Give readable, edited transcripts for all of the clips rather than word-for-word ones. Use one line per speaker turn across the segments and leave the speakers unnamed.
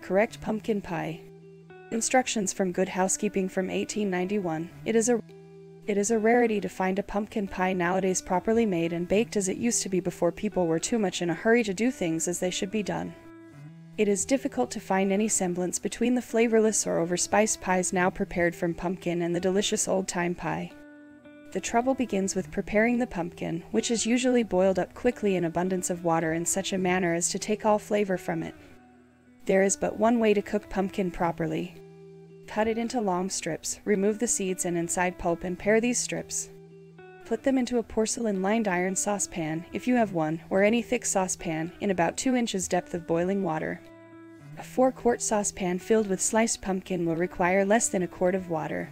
correct pumpkin pie. Instructions from Good Housekeeping from 1891. It is a rarity to find a pumpkin pie nowadays properly made and baked as it used to be before people were too much in a hurry to do things as they should be done. It is difficult to find any semblance between the flavorless or overspiced pies now prepared from pumpkin and the delicious old-time pie. The trouble begins with preparing the pumpkin, which is usually boiled up quickly in abundance of water in such a manner as to take all flavor from it. There is but one way to cook pumpkin properly. Cut it into long strips, remove the seeds and inside pulp and pare these strips. Put them into a porcelain-lined iron saucepan, if you have one, or any thick saucepan, in about 2 inches depth of boiling water. A 4-quart saucepan filled with sliced pumpkin will require less than a quart of water.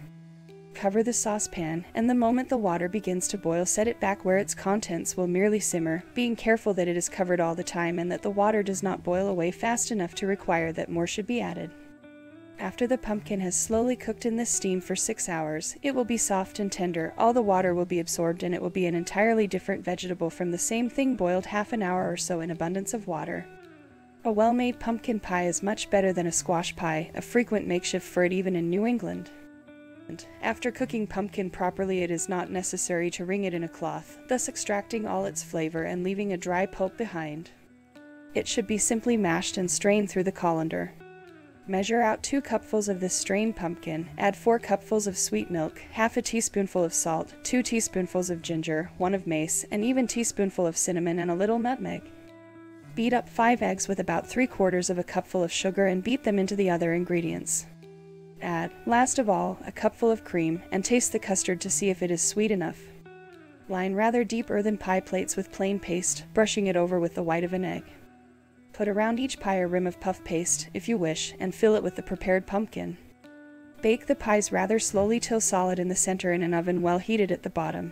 Cover the saucepan, and the moment the water begins to boil, set it back where its contents will merely simmer, being careful that it is covered all the time and that the water does not boil away fast enough to require that more should be added. After the pumpkin has slowly cooked in this steam for 6 hours, it will be soft and tender, all the water will be absorbed, and it will be an entirely different vegetable from the same thing boiled half an hour or so in abundance of water. A well-made pumpkin pie is much better than a squash pie, a frequent makeshift for it even in New England. After cooking pumpkin properly, it is not necessary to wring it in a cloth, thus extracting all its flavor and leaving a dry pulp behind. It should be simply mashed and strained through the colander. Measure out 2 cupfuls of this strained pumpkin, add 4 cupfuls of sweet milk, half a teaspoonful of salt, 2 teaspoonfuls of ginger, 1 of mace, an even teaspoonful of cinnamon, and a little nutmeg. Beat up 5 eggs with about 3/4 of a cupful of sugar and beat them into the other ingredients. Add, last of all, a cupful of cream, and taste the custard to see if it is sweet enough. Line rather deep earthen pie plates with plain paste, brushing it over with the white of an egg. Put around each pie a rim of puff paste, if you wish, and fill it with the prepared pumpkin. Bake the pies rather slowly till solid in the center in an oven well heated at the bottom.